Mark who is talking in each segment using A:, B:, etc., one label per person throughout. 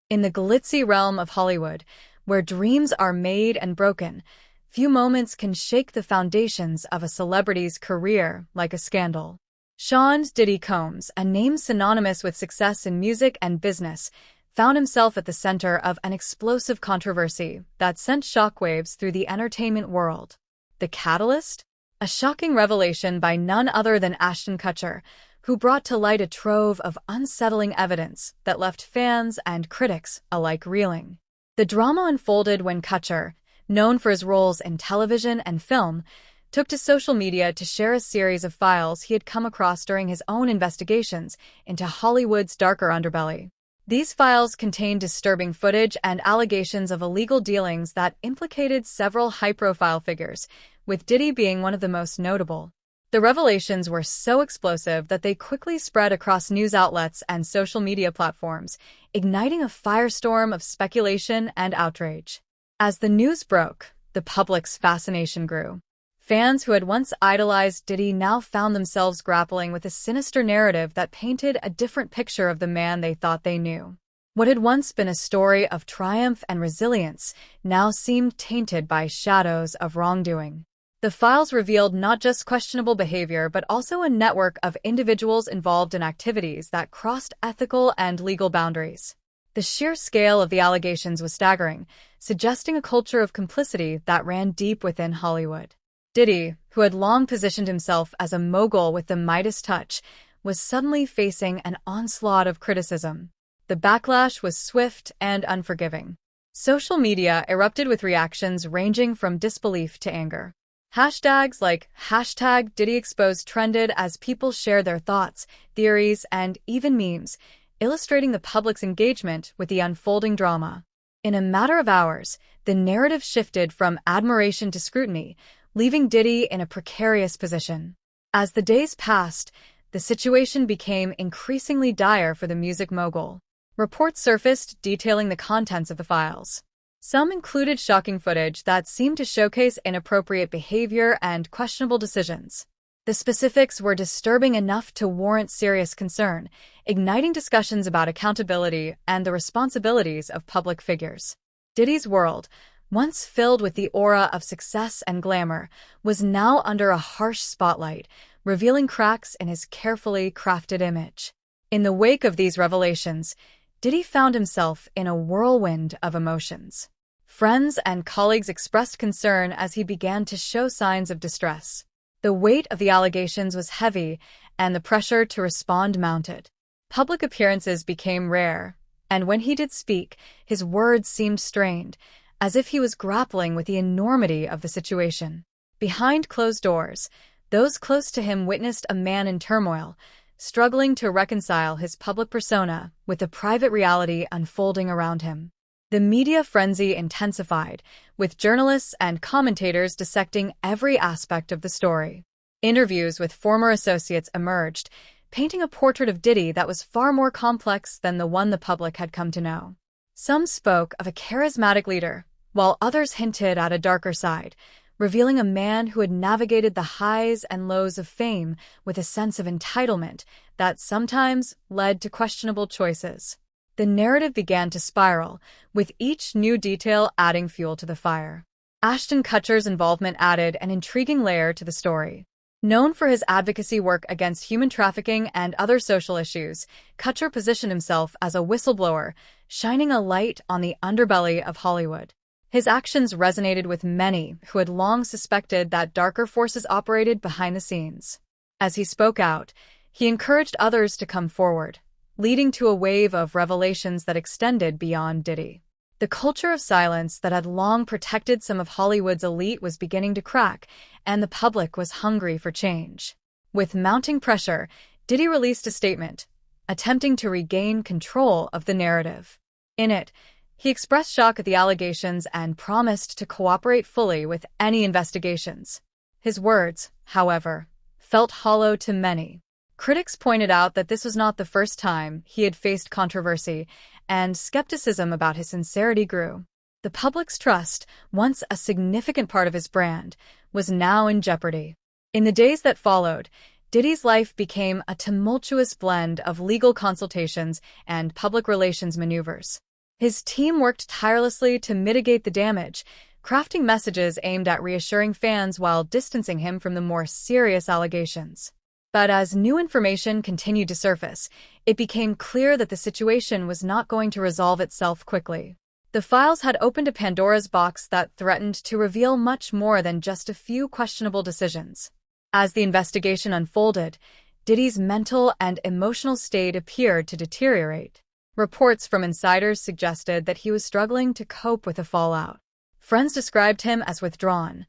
A: In the glitzy realm of Hollywood, where dreams are made and broken, few moments can shake the foundations of a celebrity's career like a scandal. Sean Diddy Combs, a name synonymous with success in music and business, found himself at the center of an explosive controversy that sent shockwaves through the entertainment world. The catalyst? A shocking revelation by none other than Ashton Kutcher, who brought to light a trove of unsettling evidence that left fans and critics alike reeling. The drama unfolded when Kutcher, known for his roles in television and film, took to social media to share a series of files he had come across during his own investigations into Hollywood's darker underbelly. These files contained disturbing footage and allegations of illegal dealings that implicated several high-profile figures, with Diddy being one of the most notable. The revelations were so explosive that they quickly spread across news outlets and social media platforms, igniting a firestorm of speculation and outrage. As the news broke, the public's fascination grew. Fans who had once idolized Diddy now found themselves grappling with a sinister narrative that painted a different picture of the man they thought they knew. What had once been a story of triumph and resilience now seemed tainted by shadows of wrongdoing. The files revealed not just questionable behavior but also a network of individuals involved in activities that crossed ethical and legal boundaries. The sheer scale of the allegations was staggering, suggesting a culture of complicity that ran deep within Hollywood. Diddy, who had long positioned himself as a mogul with the Midas touch, was suddenly facing an onslaught of criticism. The backlash was swift and unforgiving. Social media erupted with reactions ranging from disbelief to anger. Hashtags like #DiddyExposed trended as people shared their thoughts, theories, and even memes, illustrating the public's engagement with the unfolding drama. In a matter of hours, the narrative shifted from admiration to scrutiny, leaving Diddy in a precarious position. As the days passed, the situation became increasingly dire for the music mogul. Reports surfaced detailing the contents of the files. Some included shocking footage that seemed to showcase inappropriate behavior and questionable decisions. The specifics were disturbing enough to warrant serious concern, igniting discussions about accountability and the responsibilities of public figures. Diddy's world, once filled with the aura of success and glamour, was now under a harsh spotlight, revealing cracks in his carefully crafted image. In the wake of these revelations, Diddy found himself in a whirlwind of emotions. Friends and colleagues expressed concern as he began to show signs of distress. The weight of the allegations was heavy, and the pressure to respond mounted. Public appearances became rare, and when he did speak, his words seemed strained, as if he was grappling with the enormity of the situation. Behind closed doors, those close to him witnessed a man in turmoil, struggling to reconcile his public persona with the private reality unfolding around him. The media frenzy intensified, with journalists and commentators dissecting every aspect of the story. Interviews with former associates emerged, painting a portrait of Diddy that was far more complex than the one the public had come to know. Some spoke of a charismatic leader, while others hinted at a darker side, revealing a man who had navigated the highs and lows of fame with a sense of entitlement that sometimes led to questionable choices. The narrative began to spiral, with each new detail adding fuel to the fire. Ashton Kutcher's involvement added an intriguing layer to the story. Known for his advocacy work against human trafficking and other social issues, Kutcher positioned himself as a whistleblower, shining a light on the underbelly of Hollywood. His actions resonated with many who had long suspected that darker forces operated behind the scenes. As he spoke out, he encouraged others to come forward, leading to a wave of revelations that extended beyond Diddy. The culture of silence that had long protected some of Hollywood's elite was beginning to crack, and the public was hungry for change. With mounting pressure, Diddy released a statement, attempting to regain control of the narrative. In it, he expressed shock at the allegations and promised to cooperate fully with any investigations. His words, however, felt hollow to many. Critics pointed out that this was not the first time he had faced controversy, and skepticism about his sincerity grew. The public's trust, once a significant part of his brand, was now in jeopardy. In the days that followed, Diddy's life became a tumultuous blend of legal consultations and public relations maneuvers. His team worked tirelessly to mitigate the damage, crafting messages aimed at reassuring fans while distancing him from the more serious allegations. But as new information continued to surface, it became clear that the situation was not going to resolve itself quickly. The files had opened a Pandora's box that threatened to reveal much more than just a few questionable decisions. As the investigation unfolded, Diddy's mental and emotional state appeared to deteriorate. Reports from insiders suggested that he was struggling to cope with the fallout. Friends described him as withdrawn,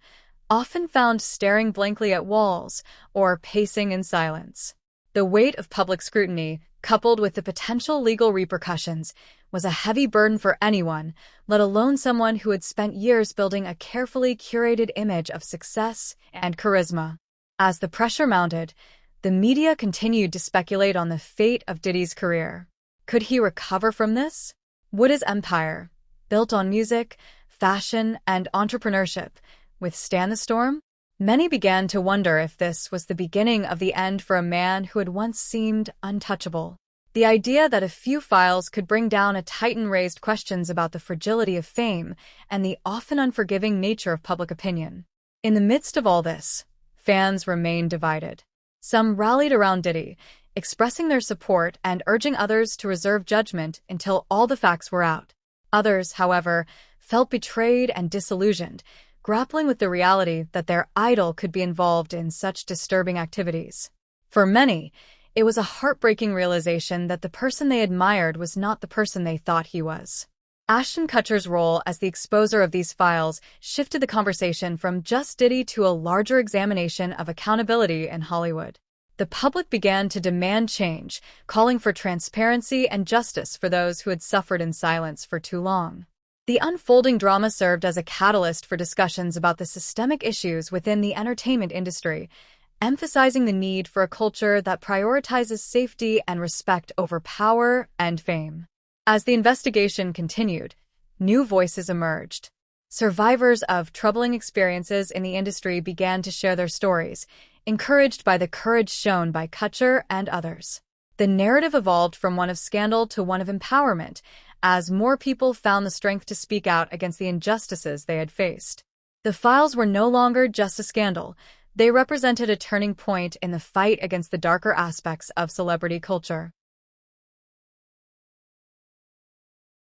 A: often found staring blankly at walls or pacing in silence. The weight of public scrutiny, coupled with the potential legal repercussions, was a heavy burden for anyone, let alone someone who had spent years building a carefully curated image of success and charisma. As the pressure mounted, the media continued to speculate on the fate of Diddy's career. Could he recover from this? Would his empire, built on music, fashion, and entrepreneurship, withstand the storm? Many began to wonder if this was the beginning of the end for a man who had once seemed untouchable. The idea that a few files could bring down a titan raised questions about the fragility of fame and the often unforgiving nature of public opinion. In the midst of all this, fans remained divided. Some rallied around Diddy, expressing their support and urging others to reserve judgment until all the facts were out. Others, however, felt betrayed and disillusioned, grappling with the reality that their idol could be involved in such disturbing activities. For many, it was a heartbreaking realization that the person they admired was not the person they thought he was. Ashton Kutcher's role as the exposer of these files shifted the conversation from just Diddy to a larger examination of accountability in Hollywood. The public began to demand change, calling for transparency and justice for those who had suffered in silence for too long. The unfolding drama served as a catalyst for discussions about the systemic issues within the entertainment industry, emphasizing the need for a culture that prioritizes safety and respect over power and fame. As the investigation continued, new voices emerged. Survivors of troubling experiences in the industry began to share their stories, encouraged by the courage shown by Kutcher and others. The narrative evolved from one of scandal to one of empowerment, as more people found the strength to speak out against the injustices they had faced. The files were no longer just a scandal. They represented a turning point in the fight against the darker aspects of celebrity culture.